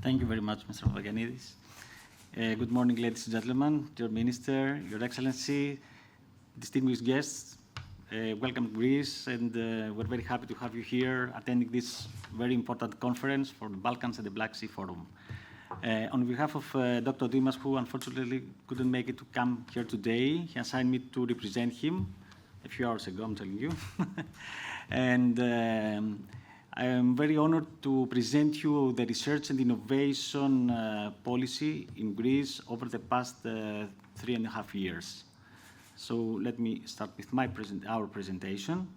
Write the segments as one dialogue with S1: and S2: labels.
S1: Thank you very much, Mr. Vaganidis. Good morning, ladies and gentlemen, dear Minister, Your Excellency, distinguished guests. Welcome to Greece, and we're very happy to have you here attending this very important conference for the Balkans and the Black Sea Forum. On behalf of Dr. Dimas, who unfortunately couldn't make it to come here today, he assigned me to represent him a few hours ago, I'm telling you. And I am very honored to present you the research and innovation policy in Greece over the past 3.5 years. So let me start with our presentation.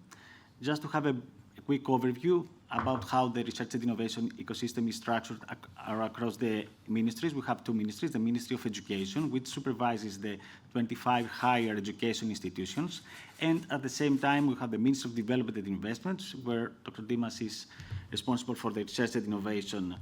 S1: Just to have a quick overview about how the research and innovation ecosystem is structured across the ministries. We have two ministries, the Ministry of Education, which supervises the 25 higher education institutions, and at the same time we have the Ministry of Development and Investments, where Dr. Dimas is responsible for the research and innovation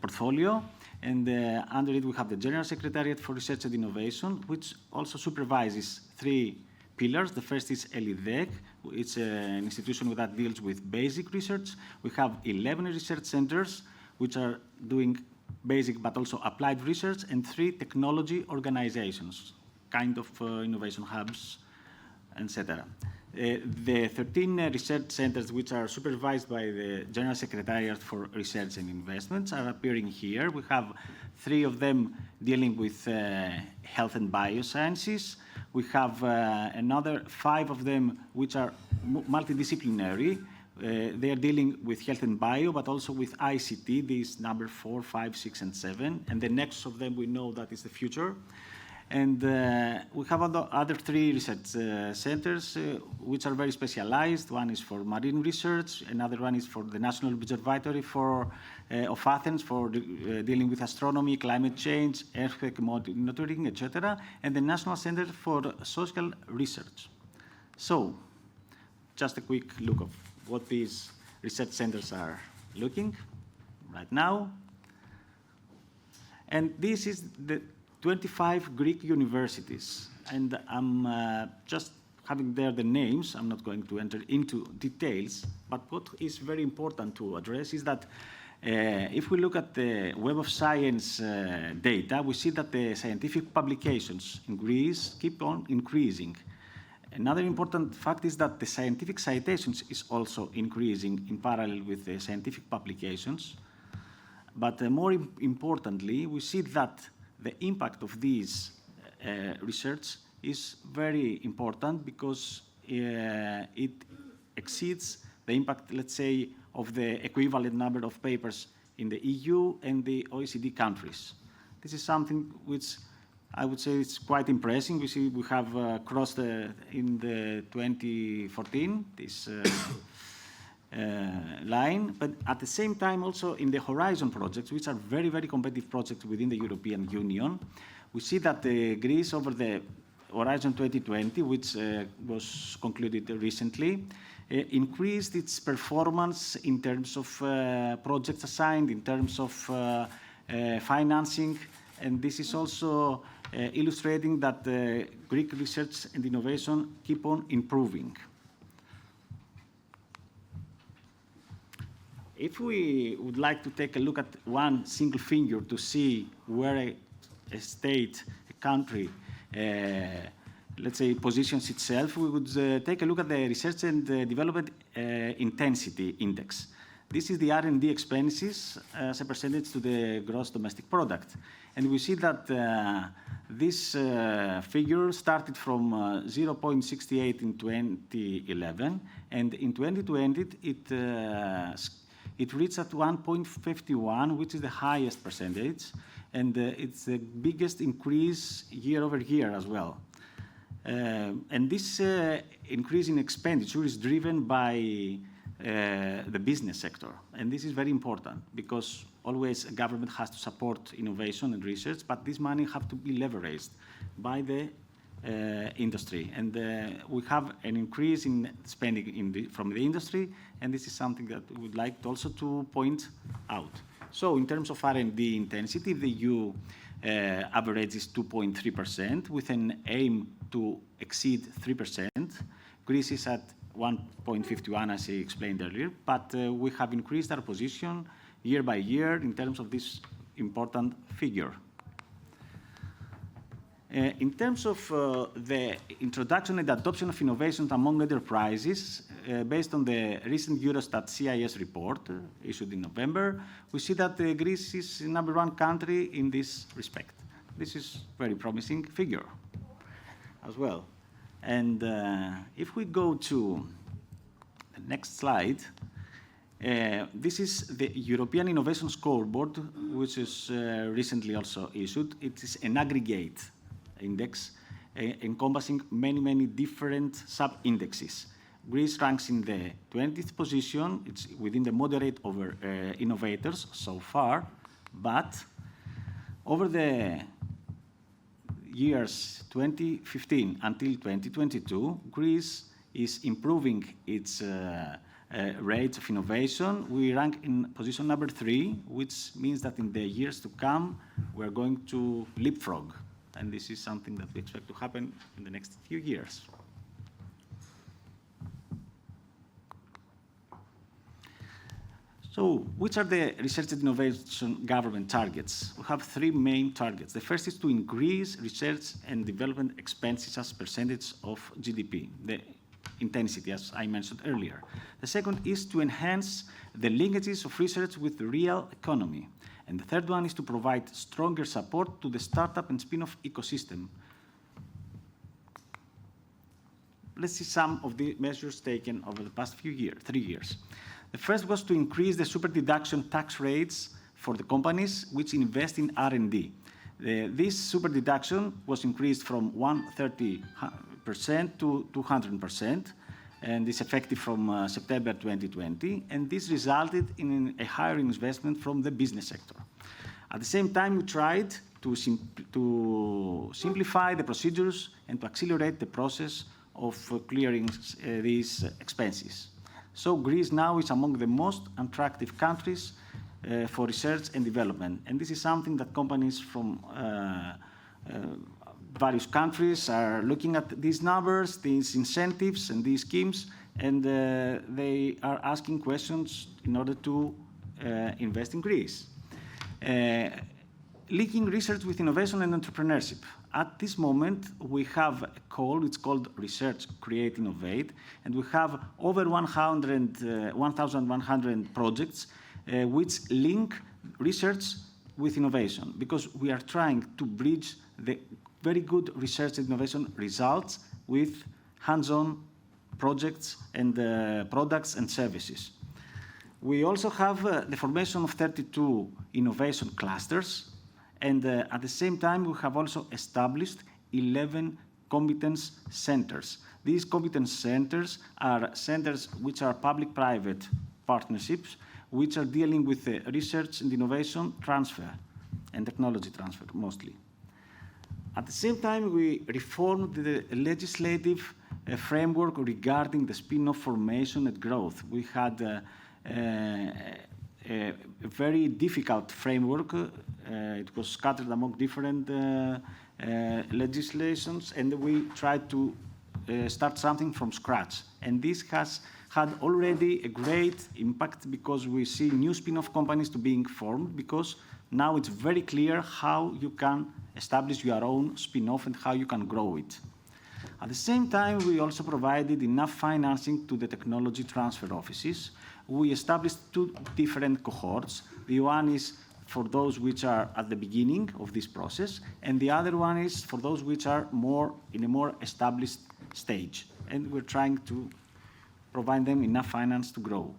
S1: portfolio, and under it we have the General Secretariat for Research and Innovation, which also supervises three pillars. The first is ELIDEC. It's an institution that deals with basic research. We have 11 research centers, which are doing basic but also applied research, and 3 technology organizations, kind of innovation hubs, etc. The 13 research centers, which are supervised by the General Secretariat for Research and Investments, are appearing here. We have 3 of them dealing with health and biosciences. We have another 5 of them which are multidisciplinary. They are dealing with health and bio, but also with ICT, these number 4, 5, 6, and 7. And the next of them we know that is the future. And we have other 3 research centers which are very specialized. One is for marine research, another one is for the National Observatory of Athens for dealing with astronomy, climate change, earthquake monitoring, etc., and the National Center for Social Research. So, just a quick look of what these research centers are looking right now. And this is the 25 Greek universities, and I'm just having there the names. I'm not going to enter into details, but what is very important to address is that if we look at the Web of Science data, we see that the scientific publications in Greece keep on increasing. Another important fact is that the scientific citations is also increasing in parallel with the scientific publications. But more importantly, we see that the impact of these research is very important because it exceeds the impact, let's say, of the equivalent number of papers in the EU and the OECD countries. This is something which I would say is quite impressive. We see we have crossed in the 2014 this line, but at the same time also in the Horizon projects, which are very, very competitive projects within the European Union, we see that Greece over the Horizon 2020, which was concluded recently, increased its performance in terms of projects assigned, in terms of financing, and this is also illustrating that Greek research and innovation keep on improving. If we would like to take a look at one single figure to see where a state, a country, let's say, positions itself, we would take a look at the Research and Development Intensity Index. This is the R&D expenses as a percentage to the gross domestic product. And we see that this figure started from 0.68 in 2011, and in 2020 it reached at 1.51, which is the highest percentage, and it's the biggest increase year over year as well. And this increase in expenditure is driven by the business sector, and this is very important because always a government has to support innovation and research, but this money have to be leveraged by the industry, and we have an increase in spending from the industry, and this is something that we would like also to point out. So in terms of R&D intensity, the EU average is 2.3% with an aim to exceed 3%. Greece is at 1.51, as I explained earlier, but we have increased our position year by year in terms of this important figure. In terms of the introduction and adoption of innovations among enterprises, based on the recent Eurostat CIS report issued in November, we see that Greece is the #1 country in this respect. This is a very promising figure as well. And if we go to the next slide, this is the European Innovation Scoreboard, which is recently also issued. It is an aggregate index encompassing many different sub-indexes. Greece ranks in the 20th position. It's within the moderate over innovators so far, but over the years 2015 until 2022, Greece is improving its rates of innovation. We rank in position #3, which means that in the years to come, we're going to leapfrog. And this is something that we expect to happen in the next few years. So, which are the research and innovation government targets? We have 3 main targets. The first is to increase research and development expenses as percentage of GDP, the intensity, as I mentioned earlier. The second is to enhance the linkages of research with the real economy. And the third one is to provide stronger support to the startup and spin-off ecosystem. Let's see some of the measures taken over the past 3 years. The first was to increase the super deduction tax rates for the companies which invest in R&D. This super deduction was increased from 130% to 200%, and is effective from September 2020, and this resulted in a higher investment from the business sector. At the same time, we tried to simplify the procedures and to accelerate the process of clearing these expenses. So Greece now is among the most attractive countries for research and development, and this is something that companies from various countries are looking at these numbers, these incentives, and these schemes, and they are asking questions in order to invest in Greece. Linking research with innovation and entrepreneurship. At this moment, we have a call, it's called Research, Create, Innovate, and we have over 1,100 projects which link research with innovation, because we are trying to bridge the very good research and innovation results with hands-on projects and products and services. We also have the formation of 32 innovation clusters, and at the same time we have also established 11 competence centers. These competence centers are centers which are public-private partnerships, which are dealing with research and innovation transfer and technology transfer mostly. At the same time, we reformed the legislative framework regarding the spin-off formation and growth. We had a very difficult framework. It was scattered among different legislations, and we tried to start something from scratch. And this has had already a great impact, because we see new spin-off companies being formed, because now it's very clear how you can establish your own spin-off and how you can grow it. At the same time, we also provided enough financing to the technology transfer offices. We established 2 different cohorts. The one is for those which are at the beginning of this process, and the other one is for those which are in a more established stage. And we're trying to provide them enough finance to grow.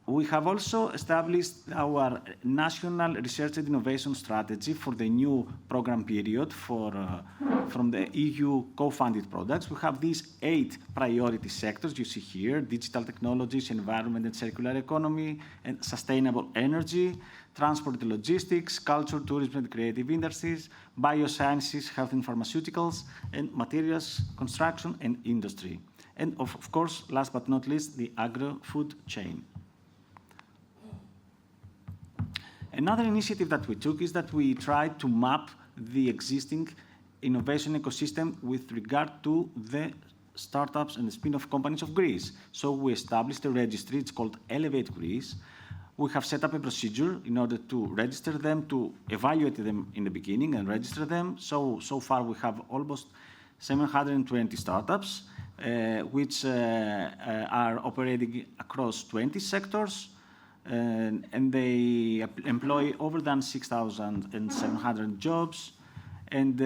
S1: We have also established our national research and innovation strategy for the new program period from the EU co-funded products. We have these 8 priority sectors you see here: digital technologies, environment and circular economy, and sustainable energy, transport and logistics, culture, tourism and creative industries, biosciences, health and pharmaceuticals, and materials, construction and industry. And of course, last but not least, the agro-food chain. Another initiative that we took is that we tried to map the existing innovation ecosystem with regard to the startups and the spin-off companies of Greece. So we established a registry, it's called Elevate Greece, we have set up a procedure in order to register them, to evaluate them in the beginning and register them. So far we have almost 720 startups, which are operating across 20 sectors, and they employ over than 6,700 jobs. And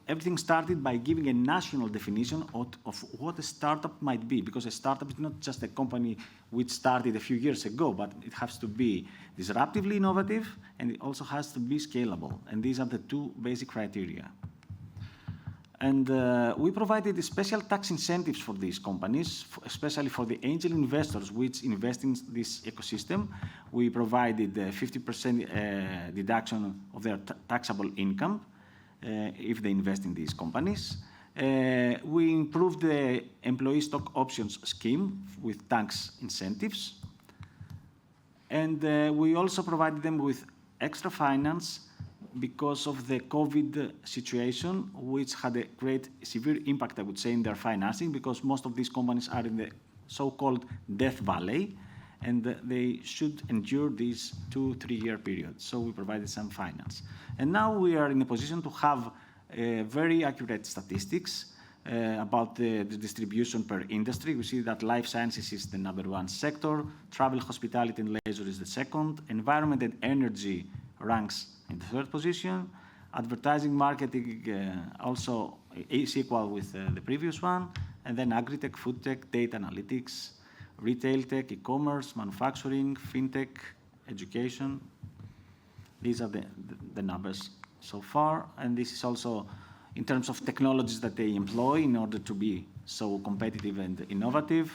S1: everything started by giving a national definition of what a startup might be, because a startup is not just a company which started a few years ago, but it has to be disruptively innovative, and it also has to be scalable. And these are the two basic criteria. And we provided special tax incentives for these companies, especially for the angel investors which invest in this ecosystem. We provided 50% deduction of their taxable income if they invest in these companies. We improved the employee stock options scheme with tax incentives. And we also provided them with extra finance because of the COVID situation, which had a great severe impact, I would say, in their financing, because most of these companies are in the so-called death valley, and they should endure this 2-3 year period. So we provided some finance. And now we are in a position to have very accurate statistics about the distribution per industry. We see that life sciences is the #1 sector, travel, hospitality, and leisure is the second, environment and energy ranks in the third position, advertising, marketing also is equal with the previous one, and then agri-tech, food tech, data analytics, retail tech, e-commerce, manufacturing, fintech, education. These are the numbers so far, and this is also in terms of technologies that they employ in order to be so competitive and innovative.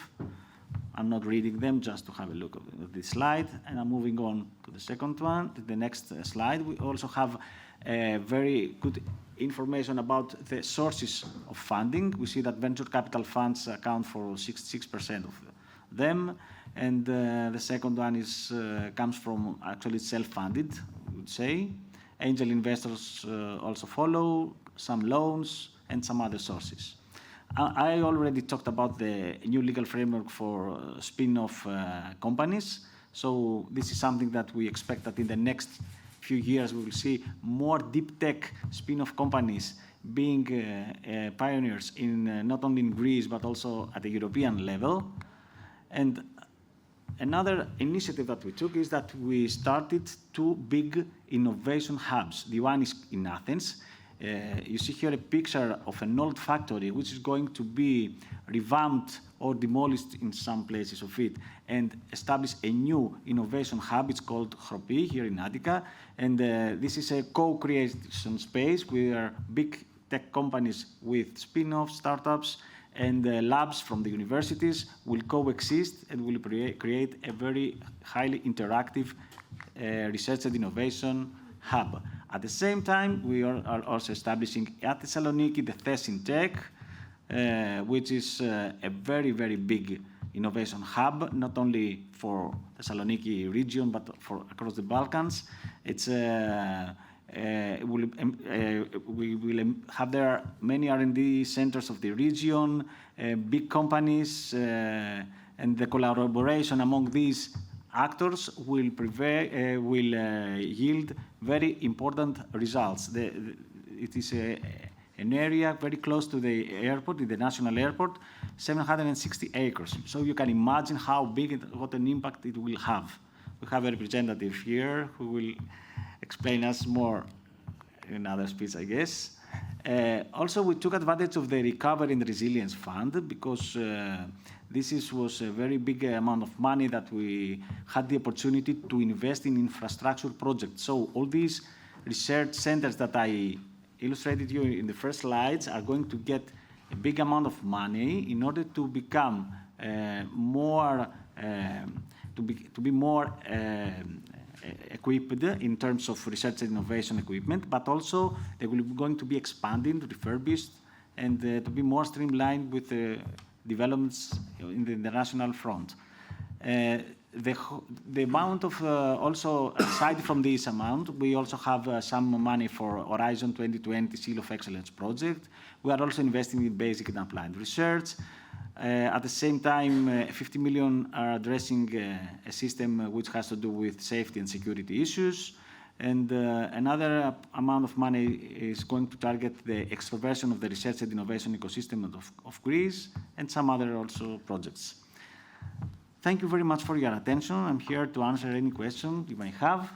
S1: I'm not reading them, just to have a look at this slide, and I'm moving on to the second one, to the next slide. We also have very good information about the sources of funding. We see that venture capital funds account for 66% of them, and the second one is comes from actually self-funded, we would say. Angel investors also follow, some loans, and some other sources. I already talked about the new legal framework for spin-off companies. So this is something that we expect that in the next few years we will see more deep tech spin-off companies being pioneers in not only in Greece but also at the European level. And another initiative that we took is that we started 2 big innovation hubs. The one is in Athens. You see here a picture of an old factory which is going to be revamped or demolished in some places of it and establish a new innovation hub. It's called Chropi here in Attica. And this is a co-creation space where big tech companies with spin-off startups and labs from the universities will coexist and will create a very highly interactive research and innovation hub. At the same time, we are also establishing at Thessaloniki the Thesin Tech, which is a very, very big innovation hub, not only for Thessaloniki region, but for across the Balkans. It's we will have there many R&D centers of the region, big companies, and the collaboration among these actors will yield very important results. It is an area very close to the airport, the national airport, 760 acres. So you can imagine how big what an impact it will have. We have a representative here who will explain us more in another speech, I guess. Also, we took advantage of the Recovery and Resilience Fund because this was a very big amount of money that we had the opportunity to invest in infrastructure projects. So all these research centers that I illustrated you in the first slides are going to get a big amount of money in order to become more equipped in terms of research and innovation equipment, but also they will be going to be expanded, refurbished, and to be more streamlined with the developments in the international front. The amount of, also aside from this amount, we also have some money for Horizon 2020 Seal of Excellence project. We are also investing in basic and applied research. At the same time, 50 million are addressing a system which has to do with safety and security issues. And another amount of money is going to target the extroversion of the research and innovation ecosystem of Greece and some other also projects. Thank you very much for your attention. I'm here to answer any question you may have.